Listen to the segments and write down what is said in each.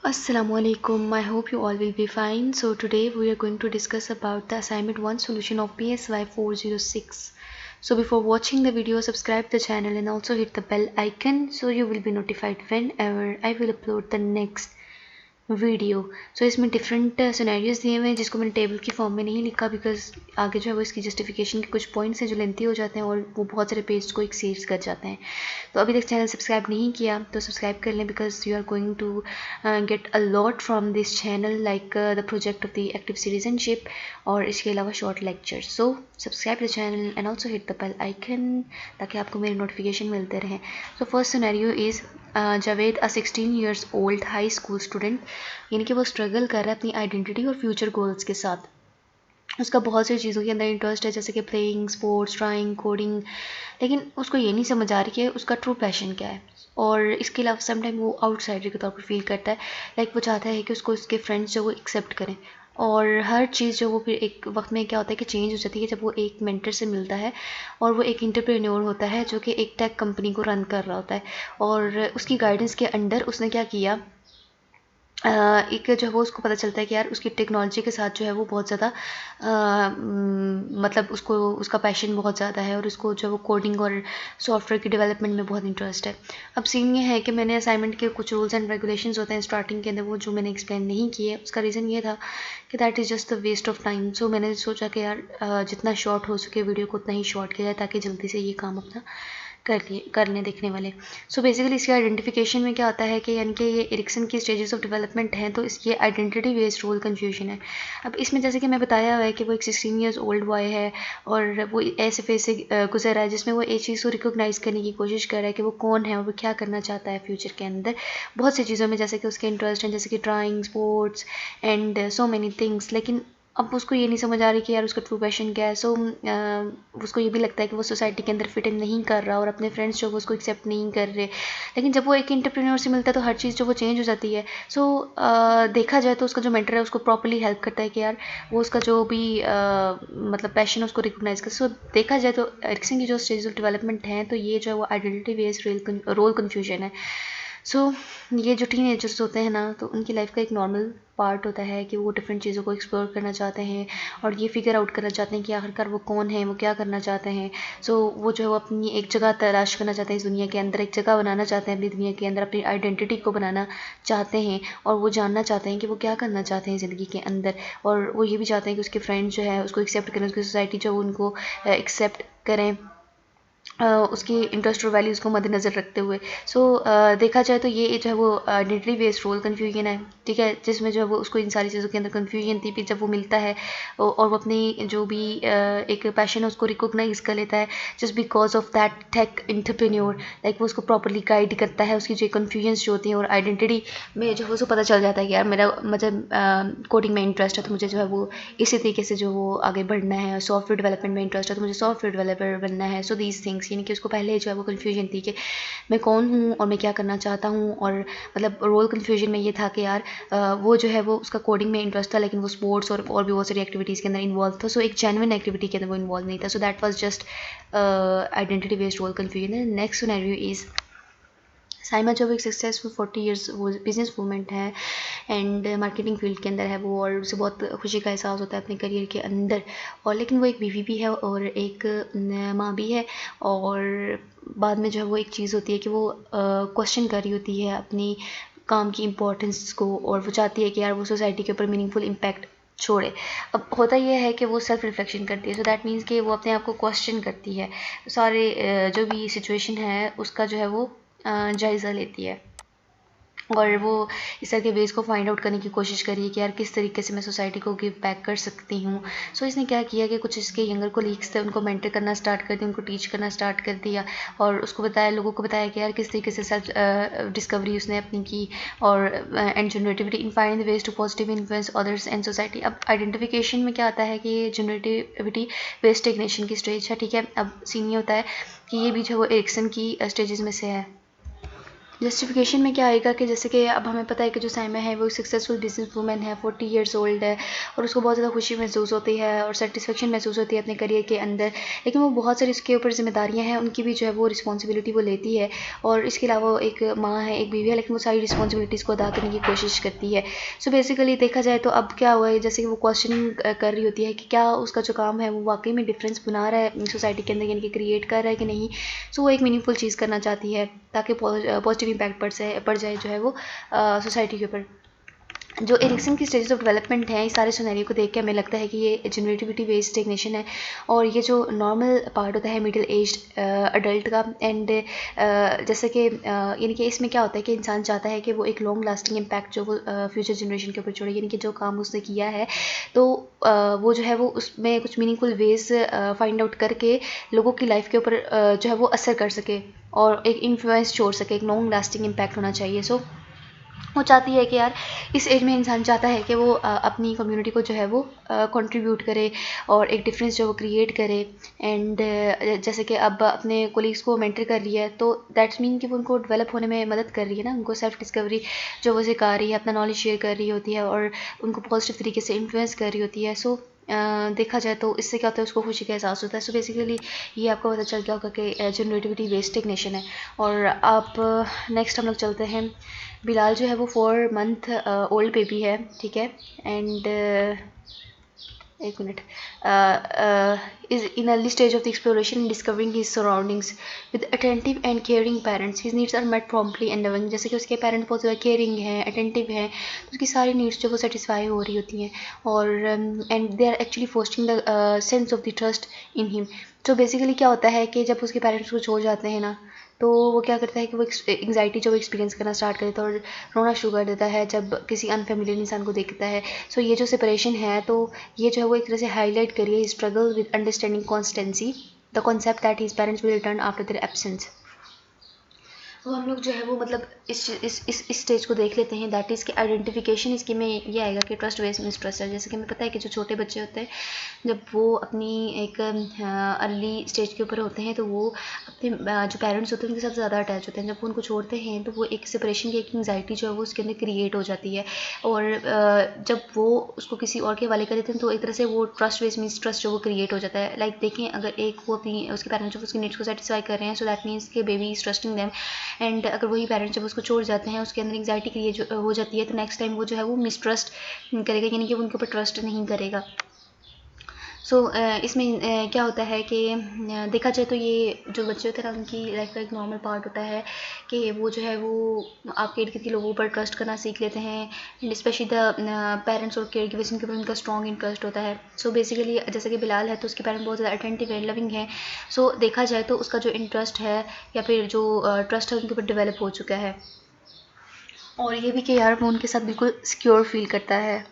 Assalamualaikum. I hope you all will be fine. So today we are going to discuss about the assignment 1 solution of PSY 406. So before watching the video, subscribe the channel and also hit the bell icon so you will be notified whenever I will upload the next video. So इसमें different scenarios दिए हुए हैं जिसको मैंने table की form में नहीं लिखा बिकॉज आगे जो है वो इसकी जस्टिफिकेशन के कुछ पॉइंट्स हैं जो लेंथी हो जाते हैं और वो बहुत सारे पेज को एक्सीड कर जाते हैं। तो अभी तक चैनल सब्सक्राइब नहीं किया तो सब्सक्राइब कर लें because you are going to get a lot from this channel like the project of the active citizenship और इसके अलावा short lecture. So subscribe the channel and also hit the bell icon ताकि आपको मेरे notification मिलते रहें। So first scenario is Javed a 16 years old high school student, यानी कि वो स्ट्रगल कर रहा है अपनी आइडेंटिटी और फ्यूचर गोल्स के साथ। उसका बहुत सारी चीज़ों के अंदर इंटरेस्ट है जैसे कि प्लेइंग स्पोर्ट्स, ड्राइंग, कोडिंग, लेकिन उसको ये नहीं समझ आ रही कि उसका ट्रू पैशन क्या है। और इसके अलावा समटाइम वो आउटसाइडर के तौर पर फील करता है, लाइक वो चाहता है कि उसको उसके फ्रेंड्स जो वो एक्सेप्ट करें। और हर चीज़ जो वो फिर एक वक्त में क्या होता है कि चेंज हो जाती है जब वो एक मेंटर से मिलता है और वो एक इंटरप्रेन्योर होता है जो कि एक टेक कंपनी को रन कर रहा होता है। और उसकी गाइडेंस के अंडर उसने क्या किया, एक जो है वो उसको पता चलता है कि यार उसकी टेक्नोलॉजी के साथ जो है वो बहुत ज़्यादा मतलब उसको उसका पैशन बहुत ज़्यादा है और उसको जो है वो कोडिंग और सॉफ्टवेयर की डेवलपमेंट में बहुत इंटरेस्ट है। अब सीन ये है कि मैंने असाइनमेंट के कुछ रूल्स एंड रेगुलेशंस होते हैं स्टार्टिंग के अंदर वो जो मैंने एक्सप्लेन नहीं किए, उसका रीज़न ये था कि that is just the waste of time. So मैंने सोचा कि यार जितना शॉर्ट हो सके वीडियो को उतना ही शॉर्ट किया जाए ताकि जल्दी से ये काम अपना कर लें देखने वाले। सो बेसिकली इसके आइडेंटिफिकेशन में क्या आता है कि यानी कि ये एरिक्सन की स्टेजेस ऑफ डेवलपमेंट हैं, तो ये आइडेंटिटी बेस्ड रोल कन्फ्यूजन है। अब इसमें जैसे कि मैं बताया हुआ है कि वो एक 16 ईयर्स ओल्ड बॉय है और वो ऐसे फेज से गुजर रहा है जिसमें वो एक चीज़ को रिकोगनाइज़ करने की कोशिश कर रहा है कि वो कौन है और वो क्या करना चाहता है फ्यूचर के अंदर बहुत सी चीज़ों में, जैसे कि उसके इंटरेस्ट हैं जैसे कि drawing, sports and so many things. लेकिन अब उसको ये नहीं समझ आ रही कि यार उसका ट्रू पैशन क्या है। सो उसको ये भी लगता है कि वो सोसाइटी के अंदर फिट इन नहीं कर रहा और अपने फ्रेंड्स जो वो उसको एक्सेप्ट नहीं कर रहे। लेकिन जब वो एक एंटरप्रेन्योर से मिलता है तो हर चीज़ जो वो चेंज हो जाती है। सो देखा जाए तो उसका जो मेंटर है उसको प्रॉपर्ली हेल्प करता है कि यार वो उसका जो भी मतलब पैशन है उसको रिकोगनाइज कर। सो देखा जाए तो एरिक्सन की जो स्टेज ऑफ डेवलपमेंट है तो ये जो है वो आइडेंटिटी बेस्ड रोल कन्फ्यूजन है। सो ये जो टीनेजर्स होते हैं ना तो उनकी लाइफ का एक नॉर्मल पार्ट होता है कि वो डिफरेंट चीज़ों को एक्सप्लोर करना चाहते हैं और ये फिगर आउट करना चाहते हैं कि आखिरकार वो कौन है, वो क्या करना चाहते हैं। सो वो जो है वो अपनी एक जगह तलाश करना चाहते हैं इस दुनिया के अंदर, एक जगह बनाना चाहते हैं अपनी दुनिया के अंदर, अपनी आइडेंटिटी को बनाना चाहते हैं और वो जानना चाहते हैं कि वो क्या करना चाहते हैं ज़िंदगी के अंदर। और वो ये भी चाहते हैं कि उसके फ्रेंड्स जो है उसको एक्सेप्ट करें, उसकी सोसाइटी जो उनको एक्सेप्ट करें उसकी इंटरेस्ट और वैल्यूज़ को मद्देनज़र रखते हुए। सो देखा जाए तो ये जो है वो आइडेंटिटी बेस्ड रोल कन्फ्यूजन है, ठीक है, जिसमें जो है वो उसको इन सारी चीज़ों के अंदर कन्फ्यूजन थी। फिर जब वो मिलता है और वो अपनी जो भी एक पैशन है उसको रिकोगनाइज़ कर लेता है just because of that take entrepreneur, like वो उसको प्रॉपर्ली गाइड करता है उसकी जो कन्फ्यूजन्स जो होती हैं। और आइडेंटिटी में जो है उसको पता चल जाता है कि यार मेरा मतलब कोडिंग में इंटरेस्ट है तो मुझे जो है वो इसी तरीके से जो वो आगे बढ़ना है। सॉफ्टवेयर डेवलपमेंट में इंटरेस्ट है तो मुझे सॉफ्टवेयर डेवलपर बनना है। सो दीज थिंग्स, यानी कि उसको पहले जो है वो कन्फ्यूजन थी कि मैं कौन हूँ और मैं क्या करना चाहता हूँ। और मतलब रोल कन्फ्यूजन में ये था कि यार वो जो है वो उसका कोडिंग में इंटरेस्ट था लेकिन वो स्पोर्ट्स और भी बहुत सारी एक्टिविटीज़ के अंदर इन्वॉल्व था। सो एक जेन्युइन एक्टिविटी के अंदर वो इन्वॉल्व नहीं था। So that was just identity based role confusion. Next scenario is Saima जब एक सक्सेसफुल 40 ईयर्स वो बिजनेस वूमेन है एंड मार्केटिंग फील्ड के अंदर है वो, और उसे बहुत खुशी का एहसास होता है अपने करियर के अंदर। और लेकिन वो एक बीवी भी है और एक माँ भी है। और बाद में जो है वो एक चीज़ होती है कि वो क्वेश्चन कर रही होती है अपनी काम की इम्पोर्टेंस को और वो चाहती है कि यार वो सोसाइटी के ऊपर मीनिंगफुल इम्पैक्ट छोड़े। अब होता यह है कि वो सेल्फ रिफ्लेक्शन करती है। सो दैट मीन्स कि वो अपने आप को क्वेश्चन करती है, सारे जो भी सिचुएशन है उसका जो है वो जायज़ा लेती है और वो इस तरह के वेज़ को फाइंड आउट करने की कोशिश करी कि यार किस तरीके से मैं सोसाइटी को गिव बैक कर सकती हूँ। सो इसने क्या किया कि कुछ इसके यंगर कोलीग्स थे उनको मेंटर करना स्टार्ट कर दिया, उनको टीच करना स्टार्ट कर दिया और उसको बताया, लोगों को बताया कि यार किस तरीके से सेल्फ डिस्कवरी उसने अपनी की और and generativity in finding the ways to positive influence others and society. अब आइडेंटिफिकेशन में क्या आता है कि ये जनरेटिविटी वेस्ट टेक्नेशन की स्टेज है, ठीक है। अब सीन ये होता है कि ये भी जो है वो एरिक्सन की स्टेजेस में से है। जस्टिफिकेशन में क्या आएगा कि जैसे कि अब हमें पता है कि जो साइमा है वो सक्सेसफुल बिजनेस वूमेन है, 40 ईयर्स ओल्ड है और उसको बहुत ज़्यादा खुशी महसूस होती है और सेटिस्फेक्शन महसूस होती है अपने करियर के अंदर, लेकिन वो बहुत सारी उसके ऊपर जिम्मेदारियाँ हैं, उनकी भी जो है वो रिस्पॉन्सिबिलिटी वो लेती है और इसके अलावा वो एक माँ है, एक बीवी है, लेकिन वो सारी रिस्पॉन्सिबिलिटीज़ को अदा करने की कोशिश करती है। सो बेसिकली देखा जाए तो अब क्या हुआ है, जैसे कि वो क्वेश्चनिंग कर रही होती है कि क्या उसका जो काम है वो वाकई में डिफरेंस बना रहा है सोसाइटी के अंदर, यानी कि क्रिएट कर रहा है कि नहीं। सो वो एक मीनिंगफुल चीज़ करना चाहती है ताकि पॉजिटिव इम्पैक्ट पड़ जाए जो है वो सोसाइटी के ऊपर। जो एरिक्सन की स्टेजेस ऑफ डेवलपमेंट है, इस सारे सिनेरियो को देख के हमें लगता है कि ये जनरेटिविटी बेस्ड स्टेग्नेशन है और ये जो नॉर्मल पार्ट होता है मिडिल एज्ड अडल्ट का, एंड जैसे कि यानी कि इसमें क्या होता है कि इंसान चाहता है कि वो एक लॉन्ग लास्टिंग इम्पैक्ट जो वो फ्यूचर जनरेशन के ऊपर छोड़े, यानी कि जो काम उसने किया है तो वो जो है वो उसमें कुछ मीनिंगफुल वेज फाइंड आउट करके लोगों की लाइफ के ऊपर जो है वो असर कर सके और एक इन्फ्लुएंस छोड़ सके, एक लॉन्ग लास्टिंग इम्पैक्ट होना चाहिए। सो वो चाहती है कि यार इस एज में इंसान चाहता है कि वो अपनी कम्युनिटी को जो है वो कंट्रीब्यूट करे और एक डिफरेंस जो वो क्रिएट करे, एंड जैसे कि अब अपने कोलीग्स को मेंटर कर रही है तो दैट्स मीन कि वो उनको डेवलप होने में मदद कर रही है ना, उनको सेल्फ डिस्कवरी जो वो सिखा रही है, अपना नॉलेज शेयर कर रही होती है और उनको पॉजिटिव तरीके से इन्फ्लुएंस कर रही होती है। सो देखा जाए तो इससे क्या होता है, उसको खुशी का एहसास होता है। सो बेसिकली ये आपको पता चल गया होगा कि जनरेटिविटी बेस्ड स्टेग्नेशन है। और आप नेक्स्ट हम लोग चलते हैं। बिलाल जो है वो 4 मंथ ओल्ड बेबी है, ठीक है, एंड एक minute, is in early stage of the exploration and discovering his surroundings with attentive and caring parents. His needs are met promptly and loving. जैसे कि उसके पेरेंट्स बहुत ज़्यादा केयरिंग हैं, अटेंटिव हैं, तो उसकी सारी नीड्स जो वो सेटिस्फाई हो रही होती हैं और and they are actually fostering the sense of the trust in him. तो बेसिकली क्या होता है कि जब उसके पेरेंट्स को छोड़ जाते हैं ना, तो वो क्या करता है कि वो एंग्जाइटी जो एक्सपीरियंस करना स्टार्ट कर देता है और रोना शुरू कर देता है जब किसी अनफेमिलियर इंसान को देखता है। सो ये जो सेपरेशन है तो ये जो है वो एक तरह से हाईलाइट करिए struggle with understanding constituency, the concept that his parents will return after their absence. तो हम लोग जो है वो मतलब इस स्टेज को देख लेते हैं, दैट इज़ कि आइडेंटिफिकेशन इसके में ये आएगा कि ट्रस्ट बेस्ड मिसट्रस्ट है। जैसे कि हमें पता है कि जो छोटे बच्चे होते हैं जब वो अपनी एक अर्ली स्टेज के ऊपर होते हैं तो वो अपने जो पेरेंट्स होते हैं उनके साथ ज़्यादा अटैच होते हैं। जब वो उनको छोड़ते हैं तो वो एक सेपरेशन की एक एंग्जाइटी जो है वो उसके अंदर क्रिएट हो जाती है और जब वो उसको किसी और के हवाले कर देते हैं तो एक तरह से वो ट्रस्ट बेस्ड मिसट्रस्ट जो वो क्रिएट हो जाता है। लाइक देखें, अगर एक वो अपनी उसके पेरेंट्स जब उसकी नीड्स को सेटिस्फाई कर रहे हैं, सो दैट मीन्स के baby is trusting them, and अगर वही पेरेंट्स जब उसको छोड़ जाते हैं उसके अंदर एंग्जाइटी क्रिएट हो जाती है तो नेक्स्ट टाइम वो जो है वो मिसट्रस्ट करेगा, यानी कि वो उनके ऊपर ट्रस्ट नहीं करेगा। सो इसमें क्या होता है कि देखा जाए तो ये जो बच्चे होते हैं ना उनकी लाइफ का एक नॉर्मल पार्ट होता है कि वो जो है वो आपके इर्द गिर्द के लोगों पर ट्रस्ट करना सीख लेते हैं, एंड स्पेशली द पेरेंट्स और केयर गिवर्स, इनके ऊपर उनका स्ट्रॉन्ग इंटरेस्ट होता है। सो बेसिकली जैसे कि बिलाल है तो उसके पेरेंट्स बहुत ज़्यादा अटेंटिव है, लविंग है। सो देखा जाए तो उसका जो इंटरेस्ट है या फिर जो ट्रस्ट है उनके ऊपर डेवलप हो चुका है और ये भी कि यार वो उनके साथ बिल्कुल सिक्योर फील करता है।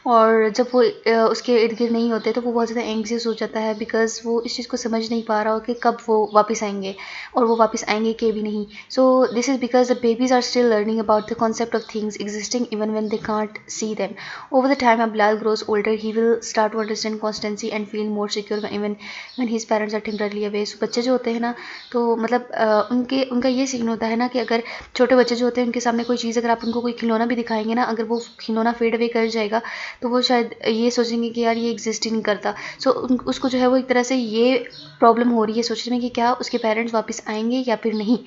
और जब वो उसके इर्द गिर्द नहीं होते तो वो बहुत ज़्यादा एंग्जियस हो जाता है बिकॉज़ वो इस चीज़ को समझ नहीं पा रहा हो कि कब वो वापस आएंगे और वो वापस आएंगे कि भी नहीं। So this is because the babies are still learning about the concept of things existing even when they can't see them. Over the time अब Bilal grows older he will start to understand constancy and feel more secure even when his parents are temporary away. So बच्चे जो होते हैं ना तो मतलब उनका ये सीन होता है ना कि अगर छोटे बच्चे जो होते हैं उनके सामने कोई चीज़ अगर आप उनको कोई खिलौना भी दिखाएंगे ना, अगर वो खिलौना फेड अवे कर जाएगा तो वो शायद ये सोचेंगे कि यार ये एग्जिस्ट ही नहीं करता। सो उसको जो है वो एक तरह से ये प्रॉब्लम हो रही है सोचने में कि क्या उसके पेरेंट्स वापस आएंगे या फिर नहीं,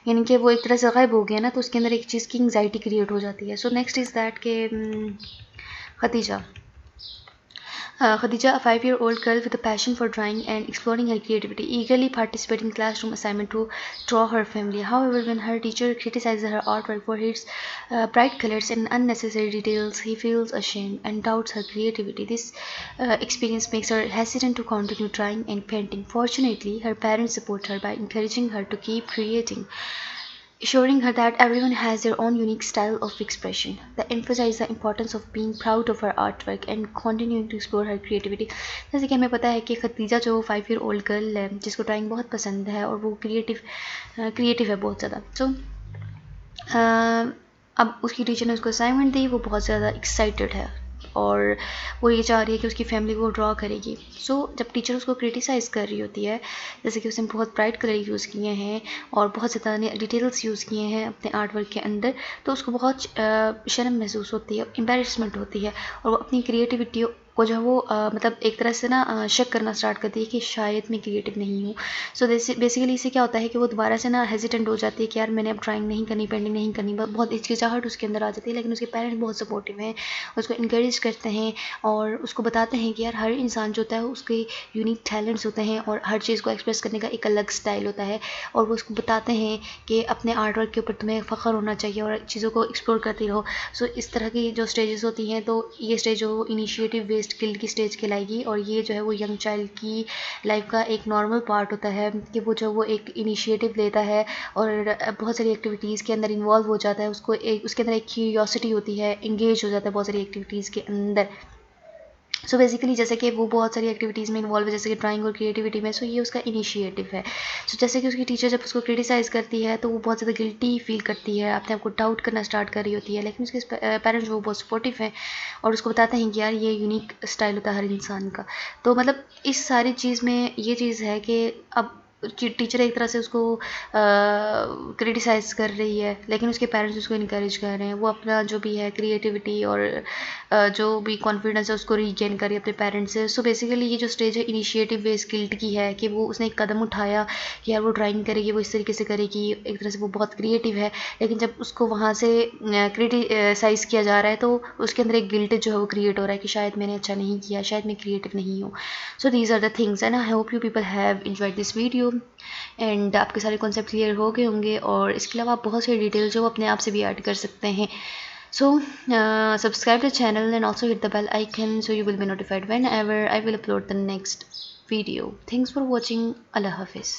यानी कि वो एक तरह से गायब हो गया ना, तो उसके अंदर एक चीज़ की एंग्जाइटी क्रिएट हो जाती है। सो नेक्स्ट इज़ दैट के Khadija. Khadija, a 5-year-old girl with a passion for drawing and exploring her creativity, eagerly participated in classroom assignment to draw her family. However, when her teacher criticizes her artwork for its bright colors and unnecessary details, he feels ashamed and doubts her creativity. This experience makes her hesitant to continue drawing and painting. Fortunately, her parents support her by encouraging her to keep creating, assuring her that everyone has their own unique style of expression. They emphasize the importance of being proud of her artwork and continuing to explore her creativity. जैसे कि हमें पता है कि खदीजा जो 5-year-old girl है जिसको drawing बहुत पसंद है और वो क्रिएटिव है बहुत ज़्यादा। सो अब उसकी टीचर ने उसको असाइनमेंट दी, वो बहुत ज़्यादा एक्साइटेड है और वो ये चाह रही है कि उसकी फैमिली को ड्रॉ करेगी। सो जब टीचर उसको क्रिटिसाइज़ कर रही होती है, जैसे कि उसने बहुत ब्राइट कलर यूज़ किए हैं और बहुत ज़्यादा डिटेल्स यूज़ किए हैं अपने आर्ट वर्क के अंदर, तो उसको बहुत शर्म महसूस होती है, एम्बैरेसमेंट होती है और वो अपनी क्रिएटिविटी को जो है वो मतलब एक तरह से ना शक करना स्टार्ट करती है कि शायद मैं क्रिएटिव नहीं हूँ। सो बेसिकली इससे क्या होता है कि वो दोबारा से ना हेजिटेंट हो जाती है कि यार मैंने अब ड्राइंग नहीं करनी, पेंटिंग नहीं करनी, बहुत हिचकिचाहट उसके अंदर आ जाती है। लेकिन उसके पेरेंट्स बहुत सपोर्टिव हैं, उसको इनकरेज करते हैं और उसको बताते हैं कि यार हर इंसान जो होता है उसके यूनिक टैलेंट्स होते हैं और हर चीज़ को एक्सप्रेस करने का एक अलग स्टाइल होता है। और वो उसको बताते हैं कि अपने आर्ट वर्क के ऊपर तुम्हें फ़ख्र होना चाहिए और चीज़ों को एक्सप्लोर करती रहो। सो इस तरह की जो स्टेजेस होती हैं, तो ये स्टेज जो इनिशिएटिव बेस्ड गिल्ड की स्टेज कहलाएगी और ये जो है वो यंग चाइल्ड की लाइफ का एक नॉर्मल पार्ट होता है कि वो जो वो एक इनिशिएटिव लेता है और बहुत सारी एक्टिविटीज़ के अंदर इन्वॉल्व हो जाता है। उसको एक उसके अंदर एक क्यूरियोसिटी होती है, एंगेज हो जाता है बहुत सारी एक्टिविटीज़ के अंदर। सो बेसिकली जैसे कि वो बहुत सारी एक्टिविटीज़ में इन्वॉल्व है, जैसे कि ड्राइंग और क्रिएटिविटी में। सो ये उसका इनिशिएटिव है। सो जैसे कि उसकी टीचर जब उसको क्रिटिसाइज़ करती है तो वो बहुत ज़्यादा गिल्टी फील करती है, अपने आप को डाउट करना स्टार्ट कर रही होती है। लेकिन उसके पेरेंट्स वो बहुत सपोर्टिव हैं और उसको बताते हैं कि यार ये यूनिक स्टाइल होता है हर इंसान का। तो मतलब इस सारी चीज़ में ये चीज़ है कि अब टीचर एक तरह से उसको क्रिटिसाइज़ कर रही है, लेकिन उसके पेरेंट्स उसको इनकरेज कर रहे हैं। वो अपना जो भी है क्रिएटिविटी और जो भी कॉन्फिडेंस है उसको रीगेन करी अपने पेरेंट्स से। सो बेसिकली ये जो स्टेज है इनिशिएटिव बेस्ड गिल्ट की है कि वो उसने एक कदम उठाया कि यार वो ड्राइंग करेगी, वो इस तरीके से करेगी, एक तरह से वो बहुत क्रिएटिव है। लेकिन जब उसको वहाँ से क्रिटिसाइज़ किया जा रहा है तो उसके अंदर एक गिल्ट जो है वो क्रिएट हो रहा है कि शायद मैंने अच्छा नहीं किया, शायद मैं क्रिएटिव नहीं हूँ। So these are the things and I hope you people have enjoyed this video and आपके सारे कॉन्सेप्ट क्लियर हो गए होंगे और इसके अलावा आप बहुत सारी डिटेल्स जो अपने आप से भी ऐड कर सकते हैं। So subscribe to the channel and also hit the bell icon so you will be notified whenever I will upload the next video. Thanks for watching. Allah Hafiz.